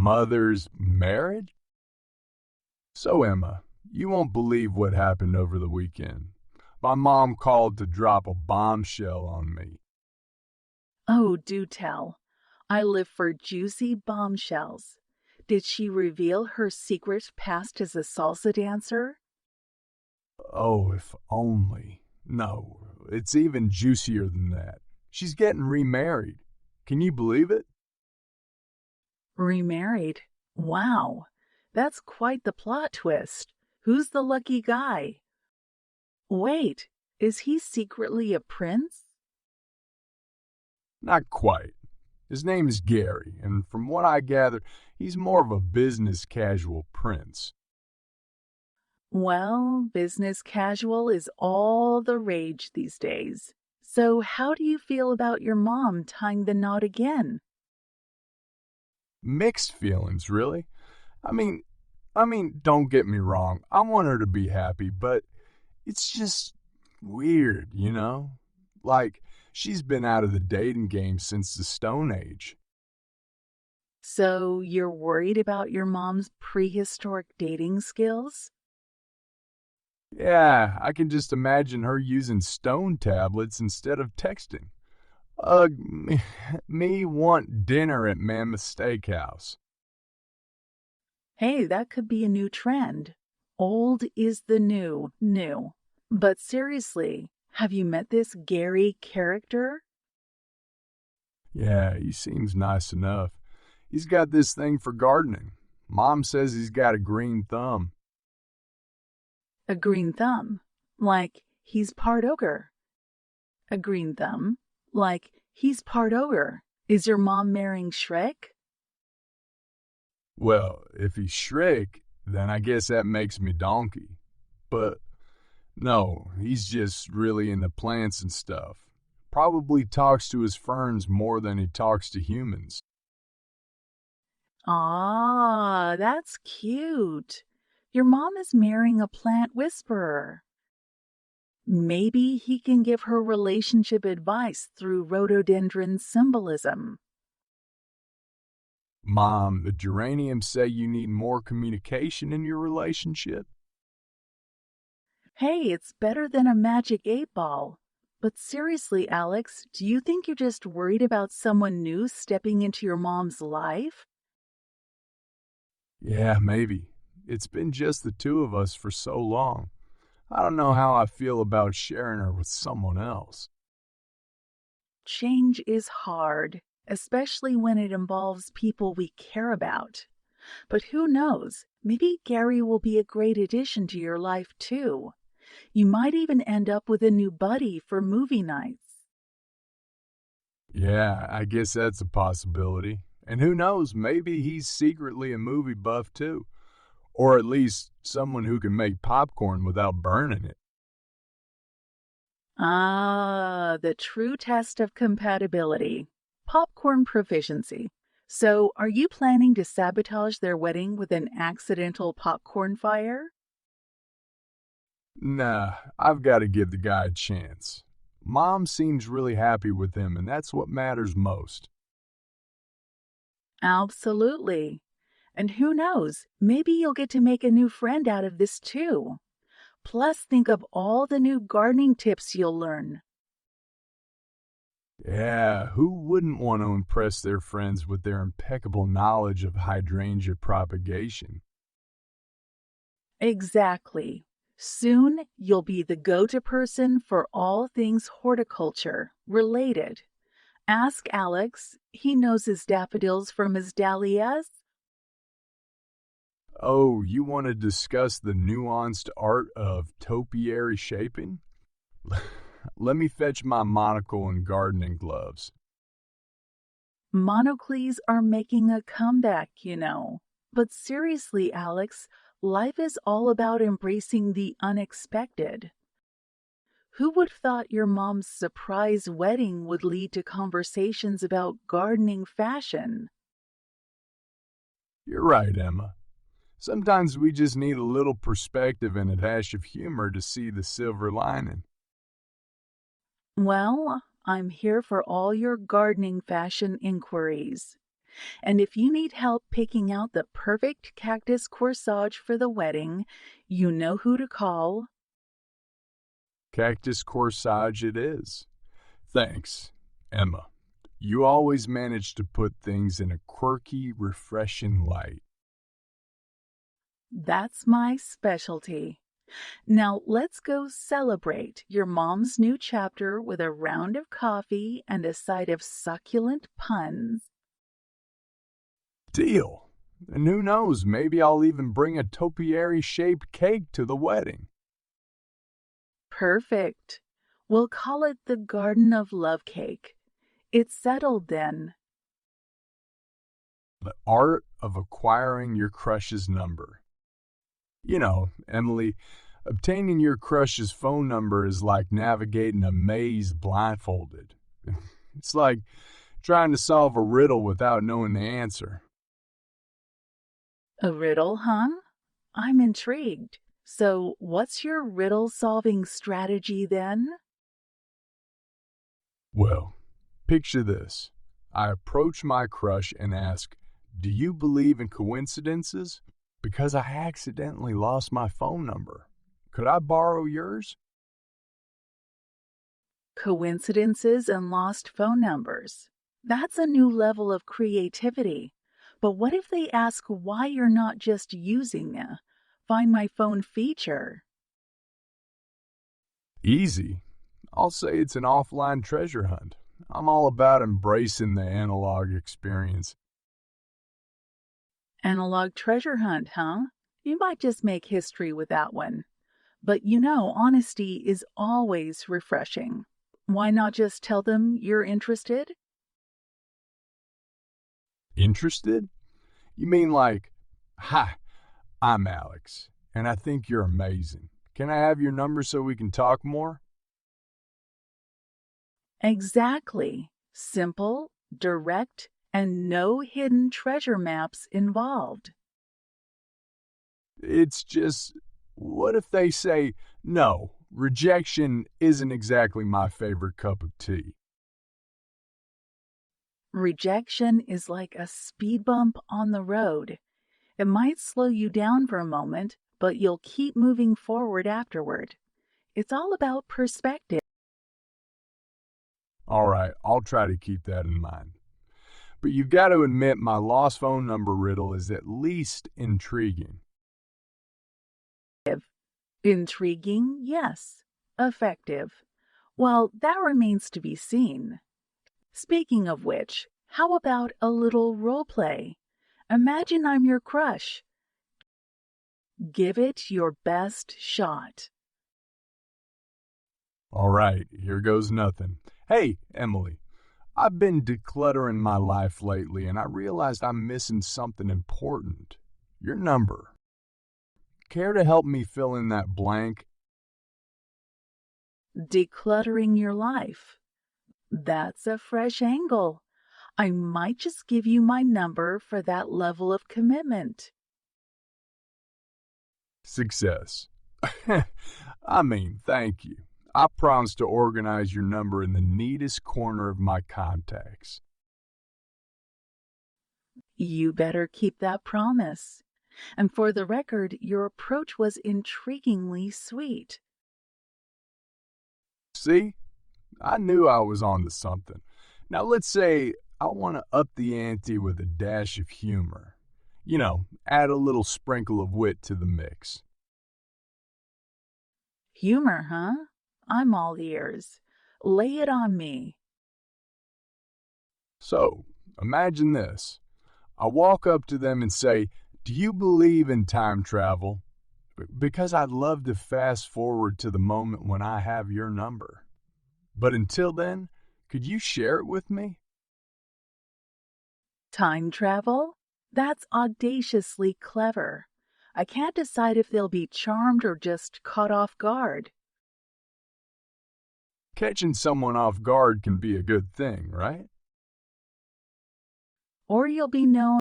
mother's marriage? So, Emma, you won't believe what happened over the weekend. My mom called to drop a bombshell on me. Oh, do tell. I live for juicy bombshells. Did she reveal her secret past as a salsa dancer? Oh, if only. No, it's even juicier than that. She's getting remarried. Can you believe it? Remarried? Wow, that's quite the plot twist. Who's the lucky guy? Wait, is he secretly a prince? Not quite. His name is Gary, and from what I gather, he's more of a business casual prince. Well, business casual is all the rage these days. So, how do you feel about your mom tying the knot again? Mixed feelings, really. I mean, don't get me wrong. I want her to be happy, but it's just weird, you know? Like, she's been out of the dating game since the Stone Age. So, you're worried about your mom's prehistoric dating skills? Yeah, I can just imagine her using stone tablets instead of texting. Ugh, me want dinner at Mammoth Steakhouse. Hey, that could be a new trend. Old is the new. But seriously, have you met this Gary character? Yeah, he seems nice enough. He's got this thing for gardening. Mom says he's got a green thumb. A green thumb, like he's part ogre. A green thumb, like he's part ogre. Is your mom marrying Shrek? Well, if he's Shrek, then I guess that makes me Donkey. But no, he's just really into plants and stuff. Probably talks to his ferns more than he talks to humans. Ah, that's cute. Your mom is marrying a plant whisperer. Maybe he can give her relationship advice through rhododendron symbolism. Mom, the geraniums say you need more communication in your relationship. Hey, it's better than a magic 8 ball. But seriously, Alex, do you think you're just worried about someone new stepping into your mom's life? Yeah, maybe. It's been just the two of us for so long. I don't know how I feel about sharing her with someone else. Change is hard, especially when it involves people we care about. But who knows? Maybe Gary will be a great addition to your life too. You might even end up with a new buddy for movie nights. Yeah, I guess that's a possibility. And who knows, maybe he's secretly a movie buff too. Or at least someone who can make popcorn without burning it. Ah, the true test of compatibility. Popcorn proficiency. So, are you planning to sabotage their wedding with an accidental popcorn fire? Nah, I've got to give the guy a chance. Mom seems really happy with him, and that's what matters most. Absolutely. And who knows, maybe you'll get to make a new friend out of this too. Plus, think of all the new gardening tips you'll learn. Yeah, who wouldn't want to impress their friends with their impeccable knowledge of hydrangea propagation? Exactly. Soon, you'll be the go-to person for all things horticulture related. Ask Alex. He knows his daffodils from his dahlias. Oh, you want to discuss the nuanced art of topiary shaping? Let me fetch my monocle and gardening gloves. Monocles are making a comeback, you know. But seriously, Alex, life is all about embracing the unexpected. Who would have thought your mom's surprise wedding would lead to conversations about gardening fashion? You're right, Emma. Sometimes we just need a little perspective and a dash of humor to see the silver lining. Well, I'm here for all your gardening fashion inquiries. And if you need help picking out the perfect cactus corsage for the wedding, you know who to call. Cactus corsage it is. Thanks, Emma. You always manage to put things in a quirky, refreshing light. That's my specialty. Now let's go celebrate your mom's new chapter with a round of coffee and a side of succulent puns. Deal. And who knows, maybe I'll even bring a topiary-shaped cake to the wedding. Perfect. We'll call it the Garden of Love Cake. It's settled then. The art of acquiring your crush's number. You know, Emily, obtaining your crush's phone number is like navigating a maze blindfolded. It's like trying to solve a riddle without knowing the answer. A riddle, huh? I'm intrigued. So, what's your riddle solving strategy then? Well, picture this. I approach my crush and ask, "Do you believe in coincidences? Because I accidentally lost my phone number. Could I borrow yours?" Coincidences and lost phone numbers. That's a new level of creativity. But what if they ask why you're not just using the Find My Phone feature? Easy. I'll say it's an offline treasure hunt. I'm all about embracing the analog experience. Analog treasure hunt, huh? You might just make history with that one. But you know, honesty is always refreshing. Why not just tell them you're interested? Interested? You mean like, "Hi, I'm Alex, and I think you're amazing. Can I have your number so we can talk more?" Exactly. Simple, direct, and no hidden treasure maps involved. It's just, what if they say, "No, rejection isn't exactly my favorite cup of tea"? Rejection is like a speed bump on the road. It might slow you down for a moment, but you'll keep moving forward afterward. It's all about perspective. All right, I'll try to keep that in mind. But you've got to admit my lost phone number riddle is at least intriguing. Intriguing, yes. Effective. Well, that remains to be seen. Speaking of which, how about a little role play? Imagine I'm your crush. Give it your best shot. All right, here goes nothing. Hey, Emily, I've been decluttering my life lately and I realized I'm missing something important. Your number. Care to help me fill in that blank? Decluttering your life. That's a fresh angle. I might just give you my number for that level of commitment. Success. I mean, thank you. I promise to organize your number in the neatest corner of my contacts. You better keep that promise. And for the record, your approach was intriguingly sweet. See? I knew I was onto something. Now let's say I want to up the ante with a dash of humor. You know, add a little sprinkle of wit to the mix. Humor, huh? I'm all ears. Lay it on me. So, imagine this. I walk up to them and say, "Do you believe in time travel?" Because I'd love to fast forward to the moment when I have your number. But until then, could you share it with me? Time travel? That's audaciously clever. I can't decide if they'll be charmed or just caught off guard. Catching someone off guard can be a good thing, right? Or you'll be known